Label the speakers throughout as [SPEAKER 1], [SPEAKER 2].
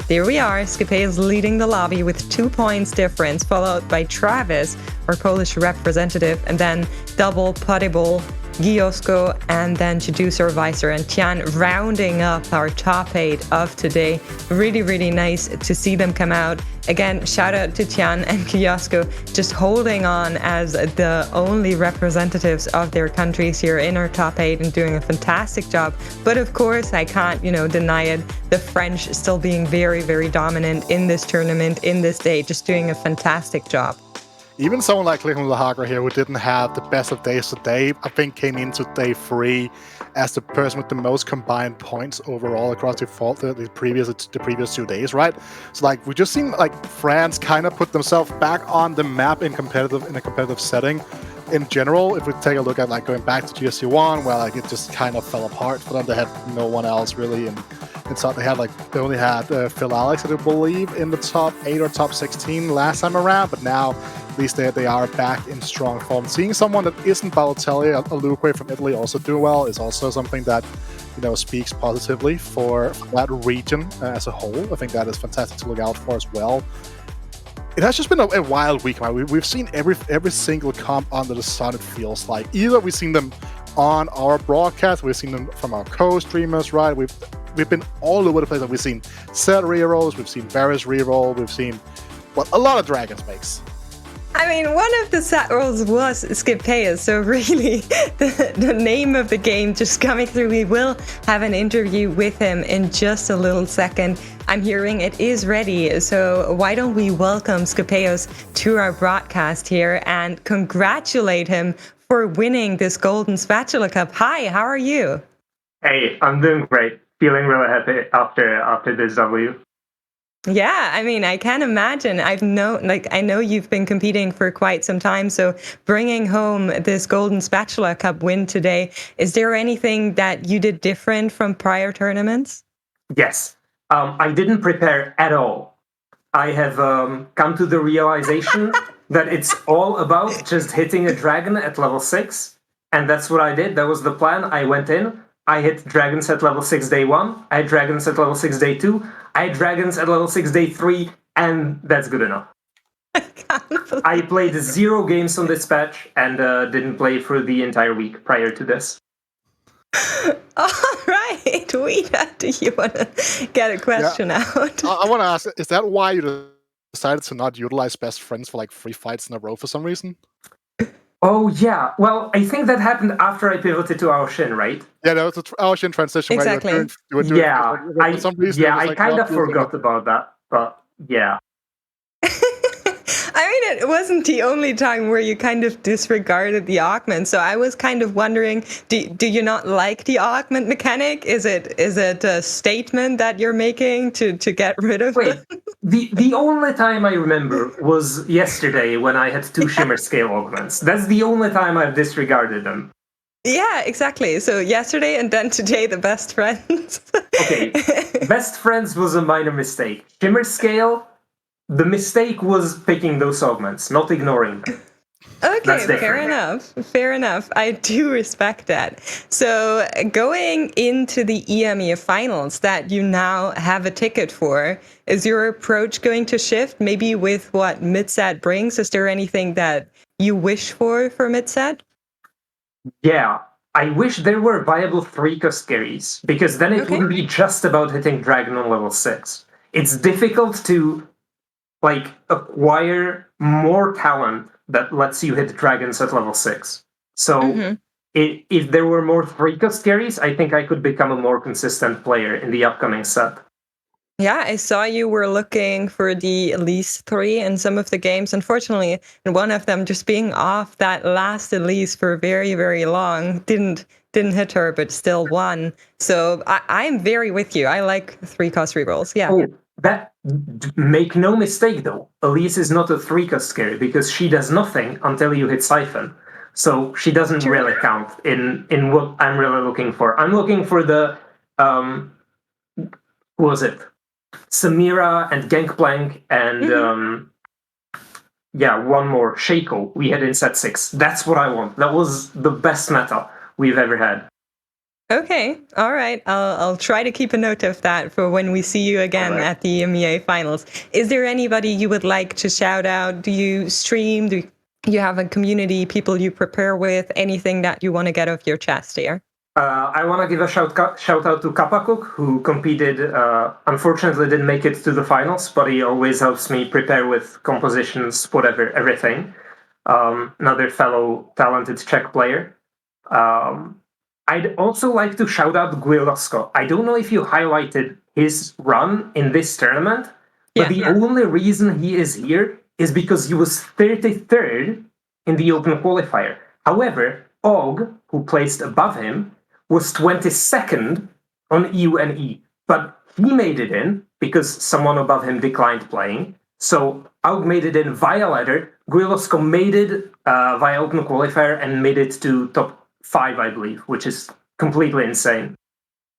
[SPEAKER 1] There we are. Scapeus leading the lobby with 2 points difference, followed by Travis, our Polish representative, and then double Potable, Giosko, and then Chiduser, Visor, and Tian rounding up our top 8 of today. Really, really nice to see them come out. Again, shout out to Tian and Giosko just holding on as the only representatives of their countries here in our top 8 and doing a fantastic job. But of course, I can't, deny it. The French still being very, very dominant in this tournament, in this day, just doing a fantastic job.
[SPEAKER 2] Even someone like Liam Lahagra here, who didn't have the best of days today, I think came into day 3 as the person with the most combined points overall across the previous 2 days, right? So we just seen France kind of put themselves back on the map in a competitive setting. In general, if we take a look at going back to GSC1, where it just kind of fell apart for them. They had no one else really, and so they only had Phil Alex, I believe, in the top 8 or top 16 last time around, but now at least they are back in strong form. Seeing someone that isn't Balotelli, a Luque from Italy, also do well is also something that speaks positively for that region as a whole. I think that is fantastic to look out for as well. It has just been a wild week, man. We've seen every single comp under the sun, it feels like. Either we've seen them on our broadcast, we've seen them from our co-streamers, right? We've been all over the place. We've seen Zed rerolls, we've seen Varus reroll, we've seen a lot of Dragons makes.
[SPEAKER 1] I mean, one of the set rolls was Scapeus, so really the name of the game just coming through. We will have an interview with him in just a little second. I'm hearing it is ready, so why don't we welcome Scapeus to our broadcast here and congratulate him for winning this Golden Spatula Cup. Hi, how are you?
[SPEAKER 3] Hey, I'm doing great. Feeling really happy after this W.
[SPEAKER 1] Yeah, I mean, I can imagine. I know you've been competing for quite some time, so bringing home this Golden Spatula Cup win today, is there anything that you did different from prior tournaments?
[SPEAKER 3] Yes. I didn't prepare at all. I have come to the realization that it's all about just hitting a dragon at level 6, and that's what I did. That was the plan. I went in, I hit dragons at level 6 day 1, I had dragons at level 6 day 2, I had dragons at level 6 day 3, and that's good enough. I played 0 games on this patch and didn't play for the entire week prior to this.
[SPEAKER 1] All right, Weeda, do you want to get a question out?
[SPEAKER 2] I want to ask, is that why you decided to not utilize best friends for 3 fights in a row for some reason?
[SPEAKER 3] Oh, yeah. Well, I think that happened after I pivoted to Aoshin, right?
[SPEAKER 2] Yeah, that was the Aoshin transition.
[SPEAKER 1] Exactly.
[SPEAKER 2] Where you were doing, for some reason,
[SPEAKER 3] I kind of forgot about that, but yeah.
[SPEAKER 1] I mean, it wasn't the only time where you kind of disregarded the augment. So I was kind of wondering, do you not like the augment mechanic? Is it a statement that you're making to get rid of it?
[SPEAKER 3] The only time I remember was yesterday when I had 2 Shimmer Scale augments. That's the only time I've disregarded them.
[SPEAKER 1] Yeah, exactly. So yesterday and then today, the best friends.
[SPEAKER 3] Okay, best friends was a minor mistake. Shimmer Scale, the mistake was picking those augments, not ignoring them.
[SPEAKER 1] Okay, fair enough. I do respect that. So going into the EMEA finals that you now have a ticket for, is your approach going to shift maybe with what Midset brings? Is there anything that you wish for Midset?
[SPEAKER 3] Yeah, I wish there were viable 3-cost carries, because then it wouldn't be just about hitting Dragon on level 6. It's difficult to acquire more talent that lets you hit dragons at level 6. So if there were more 3-cost carries, I think I could become a more consistent player in the upcoming set.
[SPEAKER 1] Yeah, I saw you were looking for the Elise 3 in some of the games. Unfortunately, in one of them, just being off that last Elise for very, very long, didn't hit her, but still won. So I'm very with you. I like 3-cost rerolls. Yeah.
[SPEAKER 3] Oh, make no mistake though, Elise is not a 3-cost carry because she does nothing until you hit Siphon. So she doesn't really count in what I'm really looking for. I'm looking for the who was it? Samira and Gangplank and one more, Shaco, we had in set 6. That's what I want. That was the best meta we've ever had.
[SPEAKER 1] Okay, all right. I'll try to keep a note of that for when we see you again at the EMEA finals. Is there anybody you would like to shout out? Do you stream? Do you have a community, people you prepare with? Anything that you want to get off your chest here?
[SPEAKER 3] I want to give a shout out to Kapakuk, who competed. Unfortunately, didn't make it to the finals, but he always helps me prepare with compositions, whatever, everything. Another fellow talented Czech player. I'd also like to shout out Guilosko. I don't know if you highlighted his run in this tournament, but the only reason he is here is because he was 33rd in the Open qualifier. However, Og, who placed above him, was 22nd on EU&E, but he made it in because someone above him declined playing. So Og made it in via ladder. Guilosko made it via Open qualifier and made it to top 5, I believe, which is completely insane.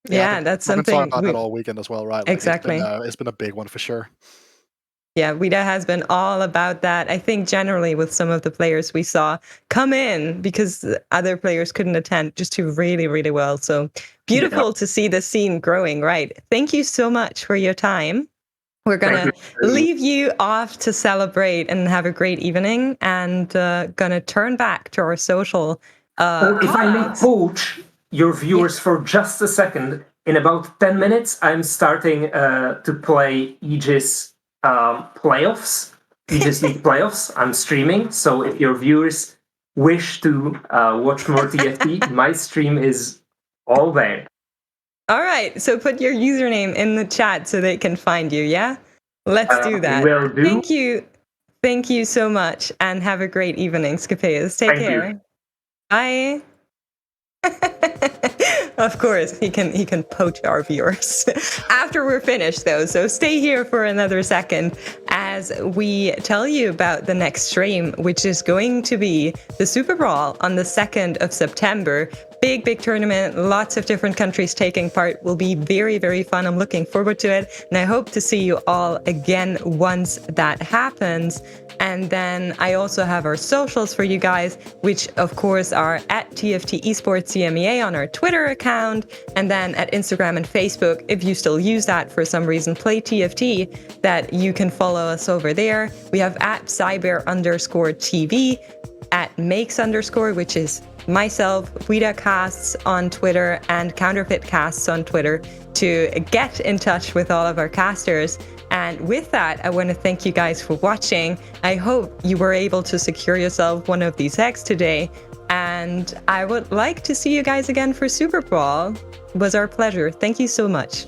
[SPEAKER 1] Yeah, that's something.
[SPEAKER 2] I've been talking about that all weekend as well, right? Like,
[SPEAKER 1] exactly.
[SPEAKER 2] It's been a big one for sure.
[SPEAKER 1] Yeah, Vida has been all about that. I think generally with some of the players we saw come in because other players couldn't attend, just do really, really well. So beautiful to see the scene growing, right? Thank you so much for your time. We're going to leave you off to celebrate and have a great evening, and going to turn back to our social.
[SPEAKER 3] If I may poach your viewers for just a second, in about 10 minutes, I'm starting to play Aegis playoffs, Aegis League playoffs. I'm streaming, so if your viewers wish to watch more TFT, my stream is all there.
[SPEAKER 1] All right, so put your username in the chat so they can find you, yeah? Let's do that.
[SPEAKER 3] Will do.
[SPEAKER 1] Thank you. Thank you so much, and have a great evening, Scapeus. Take care.
[SPEAKER 3] You.
[SPEAKER 1] Bye. Of course, he can poach our viewers after we're finished, though. So stay here for another second as we tell you about the next stream, which is going to be the Super Brawl on the 2nd of September. Big tournament, lots of different countries taking part. Will be very, very fun. I'm looking forward to it. And I hope to see you all again once that happens. And then I also have our socials for you guys, which of course are at TFT Esports EMEA on our Twitter account, and then at Instagram and Facebook, if you still use that for some reason, play TFT, that you can follow us over there. We have at Cyber_TV, at Makes_, which is myself, WidaCasts on Twitter, and CounterfeitCasts on Twitter to get in touch with all of our casters. And with that, I want to thank you guys for watching. I hope you were able to secure yourself one of these eggs today. And I would like to see you guys again for Super Brawl. It was our pleasure. Thank you so much.